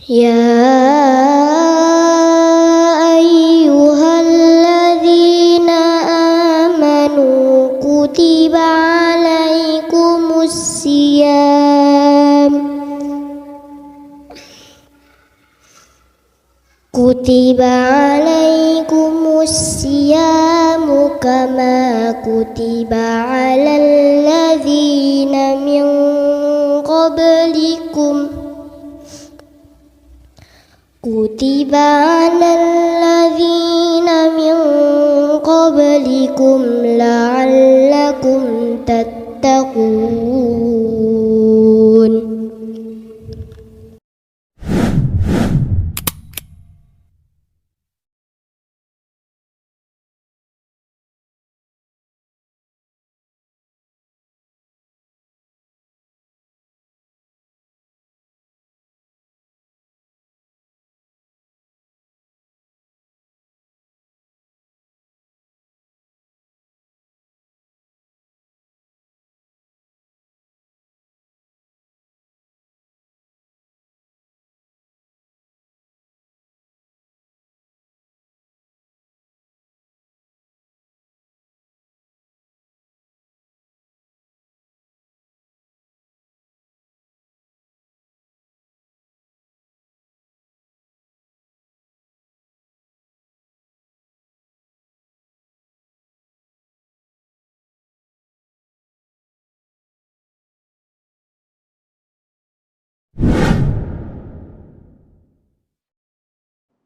يا أيها الذين آمنوا كتب عليكم الصيام كما كتب على الذين من قبلكم لعلكم تتقون.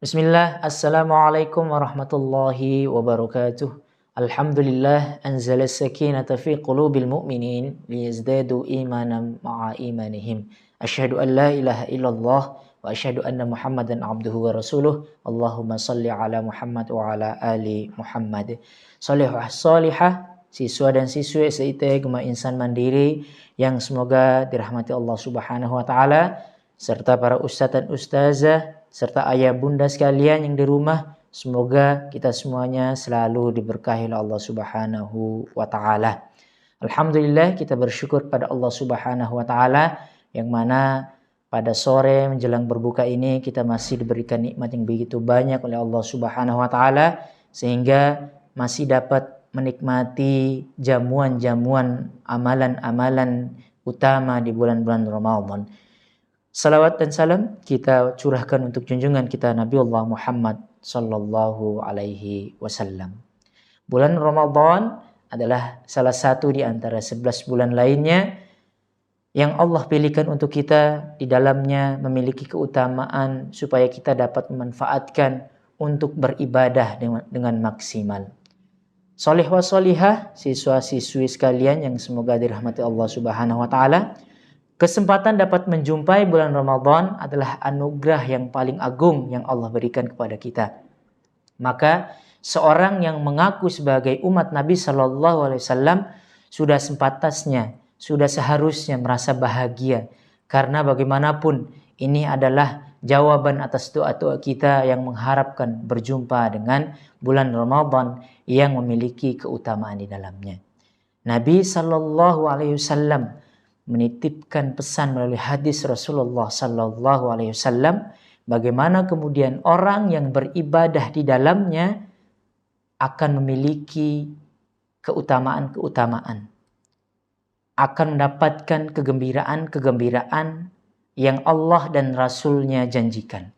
Bismillah, Assalamualaikum warahmatullahi wabarakatuh. Alhamdulillah, anzala sakinata fi qulubil mu'minin liyazdadu imanan ma'a imanihim. Asyhadu an la ilaha illallah wa asyhadu anna Muhammadan abduhu wa rasuluh. Allahumma salli ala Muhammad wa ala ali Muhammad. Salihah salihah, siswa dan siswi SIT Gema Insan Mandiri yang semoga dirahmati Allah Subhanahu wa taala, serta para ustadz dan ustazah, serta ayah bunda sekalian yang di rumah, semoga kita semuanya selalu diberkahi oleh Allah Subhanahu wa taala. Alhamdulillah, kita bersyukur pada Allah Subhanahu wa taala yang mana pada sore menjelang berbuka ini kita masih diberikan nikmat yang begitu banyak oleh Allah Subhanahu wa taala sehingga masih dapat menikmati jamuan-jamuan amalan-amalan utama di bulan-bulan Ramadan. Salawat dan salam kita curahkan untuk junjungan kita Nabiullah Muhammad sallallahu alaihi wasallam. Bulan Ramadan adalah salah satu di antara 11 bulan lainnya yang Allah pilihkan untuk kita, di dalamnya memiliki keutamaan supaya kita dapat memanfaatkan untuk beribadah dengan maksimal. Sholih wa sholihah, siswa-siswi sekalian yang semoga dirahmati Allah Subhanahu wa taala, kesempatan dapat menjumpai bulan Ramadan adalah anugerah yang paling agung yang Allah berikan kepada kita. Maka seorang yang mengaku sebagai umat Nabi Sallallahu Alaihi Wasallam sudah sepantasnya, sudah seharusnya merasa bahagia. Karena bagaimanapun ini adalah jawaban atas doa-doa kita yang mengharapkan berjumpa dengan bulan Ramadan yang memiliki keutamaan di dalamnya. Nabi Sallallahu Alaihi Wasallam menitipkan pesan melalui hadis Rasulullah sallallahu alaihi wasallam bagaimana kemudian orang yang beribadah di dalamnya akan memiliki keutamaan-keutamaan, akan mendapatkan kegembiraan-kegembiraan yang Allah dan Rasulnya janjikan.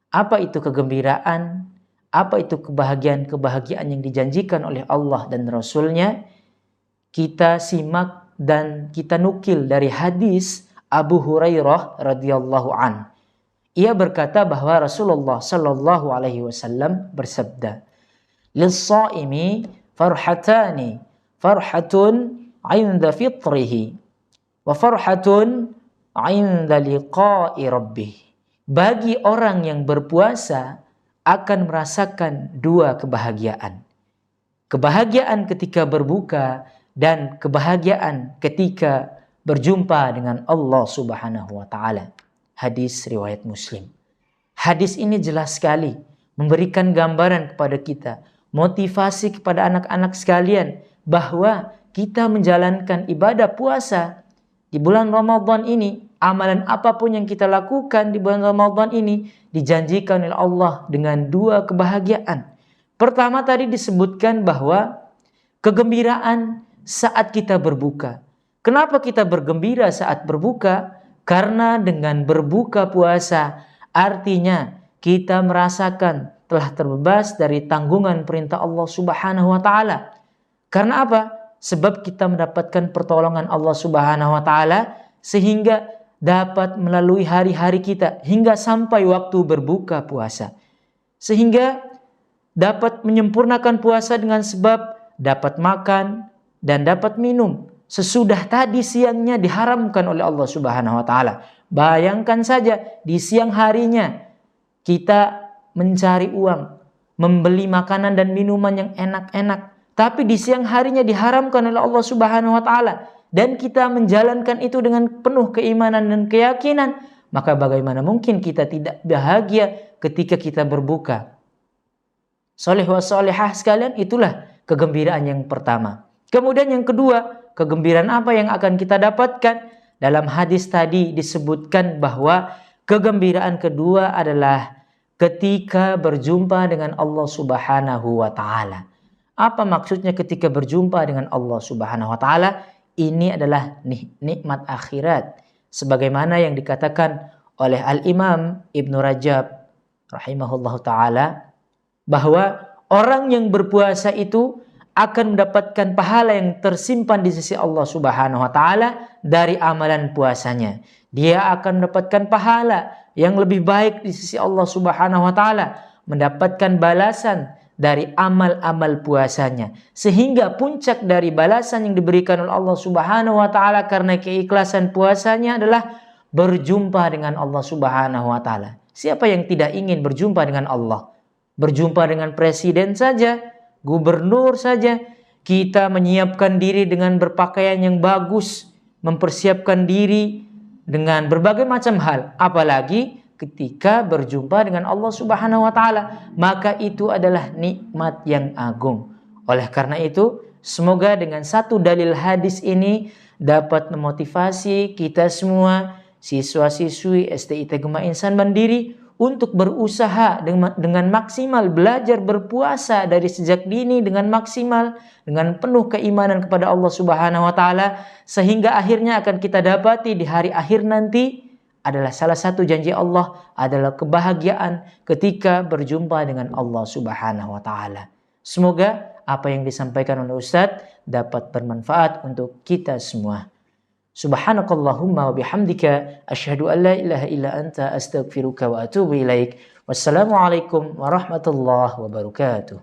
Apa itu kegembiraan? Apa itu kebahagiaan-kebahagiaan yang dijanjikan oleh Allah dan Rasulnya? Kita simak dan kita nukil dari hadis Abu Hurairah radhiyallahu an. Ia berkata bahwa Rasulullah sallallahu alaihi wasallam bersabda, "Lis-shaimi farhatani, farhatun 'inda fitrihi wa farhatun 'inda liqa'i rabbih." Bagi orang yang berpuasa akan merasakan dua kebahagiaan. Kebahagiaan ketika berbuka dan kebahagiaan ketika berjumpa dengan Allah Subhanahu wa taala. Hadis riwayat Muslim. Hadis ini jelas sekali memberikan gambaran kepada kita, motivasi kepada anak-anak sekalian bahwa kita menjalankan ibadah puasa di bulan Ramadan ini amalan apapun yang kita lakukan di bulan Ramadan ini dijanjikan oleh Allah dengan 2 kebahagiaan. Pertama tadi disebutkan bahwa kegembiraan saat kita berbuka. Kenapa kita bergembira saat berbuka? Karena dengan berbuka puasa artinya kita merasakan telah terbebas dari tanggungan perintah Allah Subhanahu wa taala. Karena apa? Sebab kita mendapatkan pertolongan Allah Subhanahu wa taala sehingga dapat melalui hari-hari kita hingga sampai waktu berbuka puasa. Sehingga dapat menyempurnakan puasa dengan sebab dapat makan dan dapat minum sesudah tadi siangnya diharamkan oleh Allah Subhanahu wa taala. Bayangkan saja di siang harinya kita mencari uang, membeli makanan dan minuman yang enak-enak, tapi di siang harinya diharamkan oleh Allah Subhanahu wa taala dan kita menjalankan itu dengan penuh keimanan dan keyakinan, maka bagaimana mungkin kita tidak bahagia ketika kita berbuka? Soleh wa solehah sekalian, itulah kegembiraan yang pertama. Kemudian yang kedua, kegembiraan apa yang akan kita dapatkan? Dalam hadis tadi disebutkan bahwa kegembiraan kedua adalah ketika berjumpa dengan Allah Subhanahu wa taala. Apa maksudnya ketika berjumpa dengan Allah Subhanahu wa taala? Ini adalah nikmat akhirat. Sebagaimana yang dikatakan oleh Al-Imam Ibnu Rajab rahimahullahu taala bahwa orang yang berpuasa itu akan mendapatkan pahala yang tersimpan di sisi Allah Subhanahu wa taala dari amalan puasanya. Dia akan mendapatkan pahala yang lebih baik di sisi Allah Subhanahu wa taala, mendapatkan balasan dari amal-amal puasanya. Sehingga puncak dari balasan yang diberikan oleh Allah Subhanahu wa taala karena keikhlasan puasanya adalah berjumpa dengan Allah Subhanahu wa taala. Siapa yang tidak ingin berjumpa dengan Allah? Berjumpa dengan presiden saja, gubernur saja, kita menyiapkan diri dengan berpakaian yang bagus, mempersiapkan diri dengan berbagai macam hal, apalagi ketika berjumpa dengan Allah Subhanahu wa taala, maka itu adalah nikmat yang agung. Oleh karena itu, semoga dengan satu dalil hadis ini dapat memotivasi kita semua siswa-siswi STIT Gema Insan Mandiri untuk berusaha dengan maksimal belajar berpuasa dari sejak dini dengan maksimal, dengan penuh keimanan kepada Allah Subhanahu wa taala, sehingga akhirnya akan kita dapati di hari akhir nanti adalah salah satu janji Allah adalah kebahagiaan ketika berjumpa dengan Allah Subhanahu wa taala. Semoga apa yang disampaikan oleh Ustadz dapat bermanfaat untuk kita semua. Subhanakallahumma wa bihamdika asyhadu an la ilaha illa anta astaghfiruka wa atubu ilaik. Wassalamualaikum warahmatullahi wabarakatuh.